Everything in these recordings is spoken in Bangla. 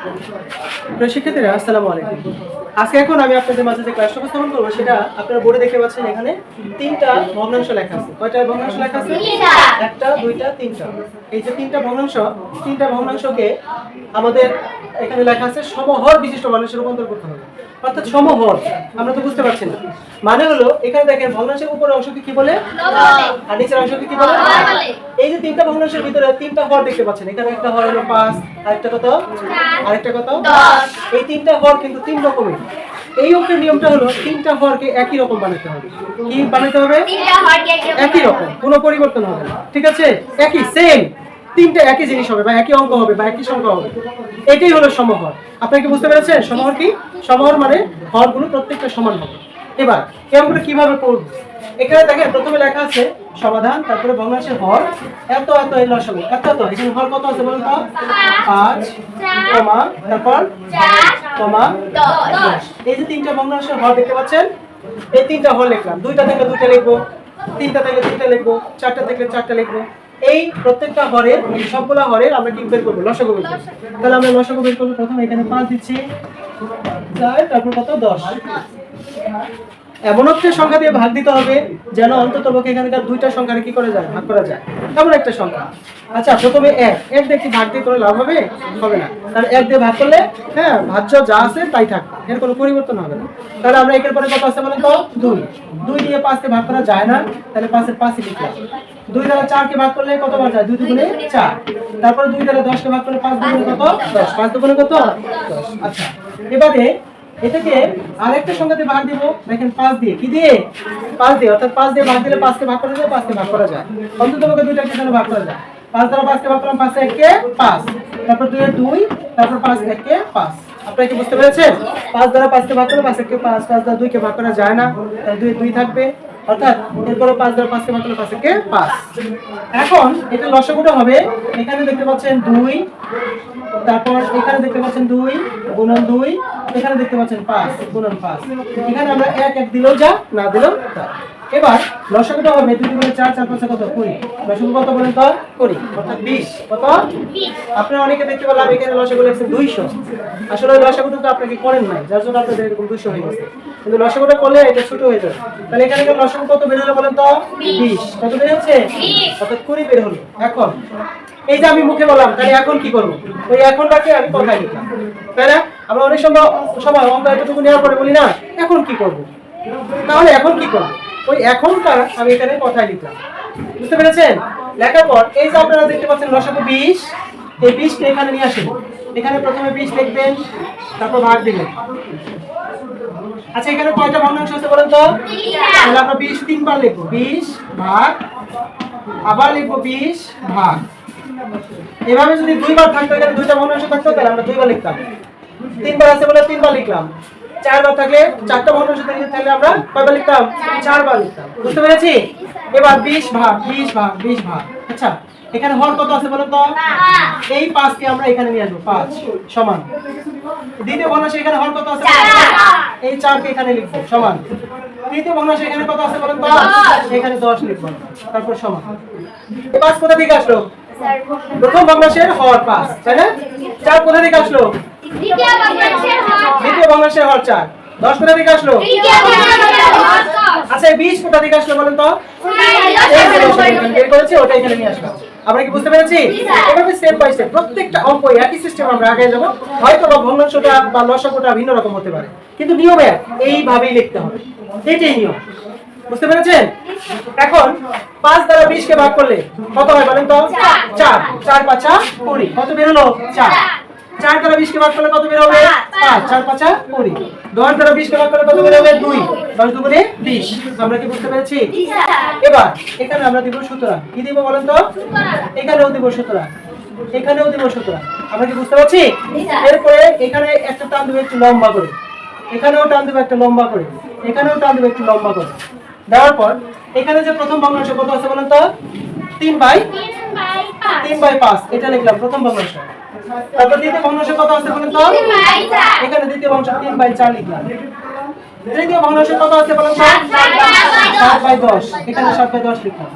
প্রিয় শিক্ষার্থীরা, আসসালামু আলাইকুম। আজকে এখন আমি আপনাদের মাঝে যে ক্লাসটা উপস্থাপন করবো সেটা আপনারা বোর্ডে দেখতে পাচ্ছেন। এখানে তিনটা ভগ্নাংশ লেখা আছে। কয়টা ভগ্নাংশ লেখা আছে? একটা, দুইটা, তিনটা। এই যে তিনটা ভগ্নাংশকে আমাদের এখানে লেখা আছে সমহর বিশিষ্ট ভগ্নাংশে রূপান্তর করতে হবে। অর্থাৎ সমহর আমরা তো বুঝতে পারছি না। মানে হলো এখানে দেখেন ভগ্নাংশের উপরের অংশকে কি বলে? আর নিচের অংশকে কি বলে? এই যে তিনটা ভগ্নাংশের ভিতরে তিনটা হর দেখতে পাচ্ছেন। এখানে একটা হর হলো 5, আরেকটা কত? আরেকটা কত? 10। এই তিনটা হর কিন্তু তিন রকমের। এই অঙ্কের নিয়মটা হলো তিনটা হরকে একই রকম বানাতে হবে। কি বানাতে হবে? একই রকম, কোনো পরিবর্তন হবে না। ঠিক আছে? একই সেম তিনটা একই জিনিস হবে বা একই অঙ্ক হবে বা একই সংখ্যা হবে। এটাই হলো সমহর। আপনারা কি বুঝতে পেরেছেন সমহর কি? সমহর মানে হরগুলো প্রত্যেকটা সমান হবে। এবার এই অঙ্কটা কিভাবে করব? এখানে দেখেন প্রথমে লেখা আছে সমাধান, তারপরে ভগ্নাংশের হর এত এত এর লসাগু এত এত। এখানে হর কত আছে বলুন তো? 5, কমা তারপর 4, 10। এই যে তিনটা ভগ্নাংশের হর দেখতে পাচ্ছেন, এই তিনটা হর লিখলাম। দুইটা থেকে দুইটা লিখবো, তিনটা থেকে তিনটা লিখবো, চারটা থেকে চারটা লিখবো। এই প্রত্যেকটা হরের সবগুলা হরের আমরা কি বের করবো? লসাগু বের করবো। তাহলে আমরা লসাগু বের করবো। প্রথমে এখানে 5 দিচ্ছি, 4, তারপর কত? 10। এমন একটা সংখ্যা দিয়ে ভাগ দিতে হবে যেন অন্তত পক্ষে এখানকার দুইটা সংখ্যার কি করা যায়? ভাগ করা যায়। এমন একটা সংখ্যা। আচ্ছা, প্রথমে 1 দিয়ে কি ভাগ দিয়ে করে লাভ হবে? হবে না। তাহলে 1 দিয়ে ভাগ করলে হ্যাঁ ভাজ্য যা আছে তাই থাকবে, এর কোনো পরিবর্তন হবে না। তাহলে আমরা একের পরে কত আছে বলেন তো? 2 দিয়ে 5 কে ভাগ করা যায় না, তাহলে 5-এর 5ই লিখলাম। 2 দ্বারা 4 কে ভাগ করলে কত বার যায়? 2 দুগুণে 4। তারপর 2 দ্বারা 10 কে ভাগ করলে 5 দুগুণে কত? 10। 5 দুগুণে কত? 10। আচ্ছা, এবারে এটাকে আরেকটা সংখ্যাতে ভাগ দিব। দেখেন 5 দিয়ে কি দিয়ে? 5 দিয়ে, অর্থাৎ 5 দিয়ে ভাগ দিলে 5 কে ভাগ করা যায়, 5 কে ভাগ করা যায়। অন্ততপক্ষে দুইটাকে কেন ভাগ করা যায়? 5 দ্বারা 5 কে ভাগ করলাম, 5 1 কে 5, তারপর 2 এর 2, তারপর 5 1 কে 5। আপনারা কি বুঝতে পেরেছেন? 5 দ্বারা 5 কে ভাগ করলে 5 1 কে 5, 5 দ্বারা 2 কে ভাগ করা যায় না, তাহলে 2 2 থাকবে। অর্থাৎ এরপরে 5 দ্বারা 5 কে ভাগ করলে 5 1 কে 5। এখন এটা লসাগুটা হবে, এখানে দেখতে পাচ্ছেন 2, তারপর এখানে দেখতে পাচ্ছেন 2 গুণন 2, এখানে দেখতে পাচ্ছেন 5 গুণন 5। এখানে আমরা 1 1 দিলেও যা, না দিলেও তা। এবার লসাগুটা হবে 2 গুণে 4, 4 5 কত? 20। লসাগু কত বলেন তো? 20, অর্থাৎ 20। কত? 20। আপনারা অনেকে দেখতে পেলাম এখানে লসাগু লিখছেন 200। আসলে লসাগুটা আপনাকে করেন নাই, যার জন্য আপনাদের এরকম 200 হয়ে গেছে। কিন্তু লসাগুটা করলে এটা ছোট হয়ে যাবে। তাহলে এখানে লসাগু কত বের হলো বলেন তো? 20। কত বের হচ্ছে? 20, অর্থাৎ 20 বের হলো। এখন এই যে আমি মুখে বললাম, তাহলে এখন কি করব? ওই এখনটাকে আমি কথায় লিখলাম, তাই না? আমরা অনেক সময় অঙ্ক এতটুকু নেওয়ার পরে বলি না এখন কি করব। তাহলে এখন কি করব? ওই এখনটা আমি এখানে কথায় লিখলাম। বুঝতে পেরেছেন? লেখার পর এই যে আপনারা দেখতে পাচ্ছেন লসাগু 20, এই 20 কে এখানে নিয়ে আসেন। এখানে প্রথমে 20 লিখবেন, তারপর ভাগ দিবেন। আচ্ছা, এখানে কয়টা ভগ্নাংশ আছে বলেন তো? তাহলে আমরা 20 তিনবার লিখবো। 20 ভাগ, আবার লিখবো 20 ভাগ। এভাবে যদি দুইবার থাকতো, এখানে দুইটা ভগ্নাংশ থাকতো, তাহলে আমরা দুইবার লিখতাম। তিনবার আছে বলে তিনবার লিখলাম। চারবার থাকলে চারটা ভগ্নাংশ থাকলে তাহলে আমরা কয়বার লিখতাম? চারবার লিখতাম। বুঝতে পেরেছি? এবার 20 ভাগ 20 ভাগ 20 ভাগ। আচ্ছা, এখানে হর কত আছে বলেন তো? এই 5 কে আমরা এখানে নিয়ে আসবো। 5 সমান দ্বিতীয় ভগ্নাংশ, এখানে হর কত আছে? এই 4 কে এখানে লিখবো সমান। তৃতীয় ভগ্নাংশ এখানে কত আছে বলেন তো? এখানে 10 লিখবো, তারপর সমান। এই 5 কোথা থেকে আসলো? প্রথম ভগ্নাংশের হর 5, তাই না? 4 কোথা থেকে আসলো? দ্বিতীয় ভগ্নাংশের হর 4। 10 কোথা থেকে আসলো? আচ্ছা, 20 কোথা থেকে আসলো বলেন তো? বের করেছি, ওটা এখানে নিয়ে আসলাম। আমরা কি বুঝতে পেরেছি? এভাবে স্টেপ বাই স্টেপ প্রত্যেকটা অঙ্ক একই সিস্টেম আমরা আগে যাব। হয়তো বা ভগ্নাংশটা বা লসাগুটা ভিন্ন রকম হতে পারে, কিন্তু নিয়মে এইভাবেই লিখতে হবে। এটাই নিয়ম। বুঝতে পেরেছেন? এখন 5 দ্বারা 20 কে ভাগ করলে কত হয় বলেন তো? 4। 4 5 20। কত বের হলো? 4। 4 দ্বারা 20 কে ভাগ করলে কত বের হবে? 5। 4 5 20। 10 দ্বারা 20 কে ভাগ করলে কত বের হবে? 2। 10 দুগুণে 20। আমরা কি বুঝতে পেরেছি? এবার এখানে আমরা দিব সুতরাং। কি দিব বলেন তো? এখানেও দিব সুতরাং, এখানেও দিব সুতরাং। আমরা কি বুঝতে পারছি? এরপরে এখানে একটা টান দেব একটু লম্বা করে, এখানেও টান দেব একটা লম্বা করে, এখানেও টান দেব একটু লম্বা করে। দেওয়ার পর এখানে যে প্রথম ভগ্নাংশ কত আছে বলেন তো? 3/5। এটা লিখলাম প্রথম ভগ্নাংশ। তারপর দ্বিতীয় ভগ্নাংশ কত আছে বলেন তো? এখানে দ্বিতীয় ভগ্নাংশ 3/4 লিখলাম। তৃতীয় ভগ্নাংশ কত আছে বলেন তো? 7/10। এখানে 7/10 লিখলাম।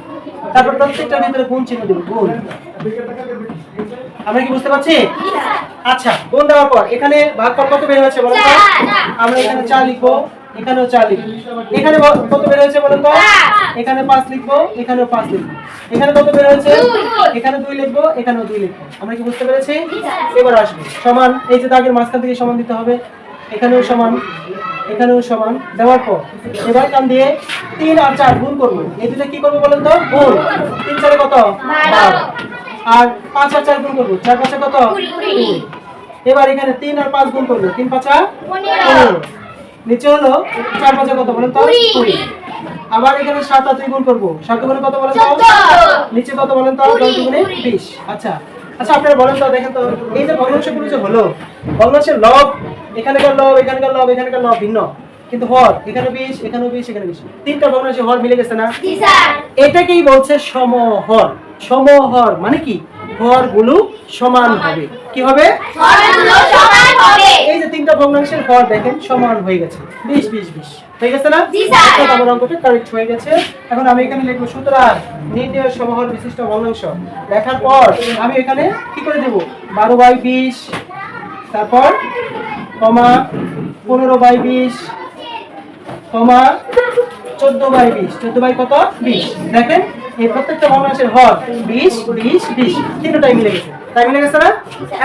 তারপর প্রত্যেকটার ভিতরে গুণ চিহ্ন দেব, গুণ। আমরা কি বুঝতে পারছি? আচ্ছা, গুণ দেওয়ার পর এখানে ভাগফল কত বের হয়েছে বলুন তো? আমরা এখানে 4 লিখবো, এখানেও 4 লিখবো। এখানে কত বের হয়েছে বলুন তো? এখানে 5 লিখবো, এখানেও 5 লিখবো। এখানে কত বের হয়েছে? এখানে 2 লিখবো, এখানেও 2 লিখবো। আমরা কি বুঝতে পেরেছি? এবার আসবে সমান, এই যে দাগের মাঝখান থেকে সমান দিতে হবে। এখানেও সমান, এখানেও সমান দেওয়ার পর এবার কান দিয়ে 3 আর 4 গুণ করবো। এই দুটো কি করবো বলুন তো? গুণ। 3 4 কত? 12। আর 5 আর 4 গুণ করবো। 4 5 কত? 20। এবার এখানে 3 আর 5 গুণ করবো। 3 5 15। নিচে হলো 4 5 কত বলুন তো? 20। আবার এখানে 7 আর 2 গুণ করবো। 7 গুণে কত বলেন তো? 14। নিচে কত বলেন তো? 10 গুণে 20। আচ্ছা আচ্ছা, আপনারা বলেন তো, দেখেন তো, এই যে ভগ্নাংশগুলো যে হলো, ভগ্নাংশের লব, এখানকার লব, এখানকার লব, এখানকার লব ভিন্ন, কিন্তু হর এখানে 20, এখানেও 20, এখানে 20, তিনটা ভগ্নাংশে হর মিলে গেছে না? জি স্যার। এটাকেই বলছে সমহর। সমহর মানে কি? হরগুলো সমান হবে। কি হবে? হরগুলো সমান হবে। এই যে তিনটা ভগ্নাংশের হর দেখেন সমান হয়ে গেছে, 20 20 20 হয়ে গেছে না? জি স্যার। অর্থাৎ আমার অঙ্কটা কারেক্ট হয়ে গেছে। এখন আমি এখানে লিখবো সুতরাং নির্ণয় সমহর বিশিষ্ট ভগ্নাংশ। লেখার পর আমি এখানে কি করে দেব? 12/20, তারপর কমা 15/20, কমা 14/20, 14 কত? 20। দেখেন এই প্রত্যেকটা ভগ্নাংশের হর 20 20 20 তিনটাই মিলে গেছে। তাই মিলে গেছে না?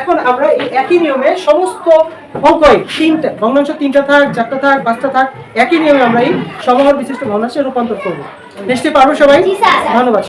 এখন আমরা এই একই নিয়মে সমস্ত অঙ্কই তিনটা ভগ্নাংশ, 3টা থাক, 4টা থাক, 5টা থাক, একই নিয়মে আমরা এই সমহর বিশিষ্ট ভগ্নাংশে রূপান্তর করব। নিশ্চয়ই পারবো সবাই? জি স্যার। ধন্যবাদ।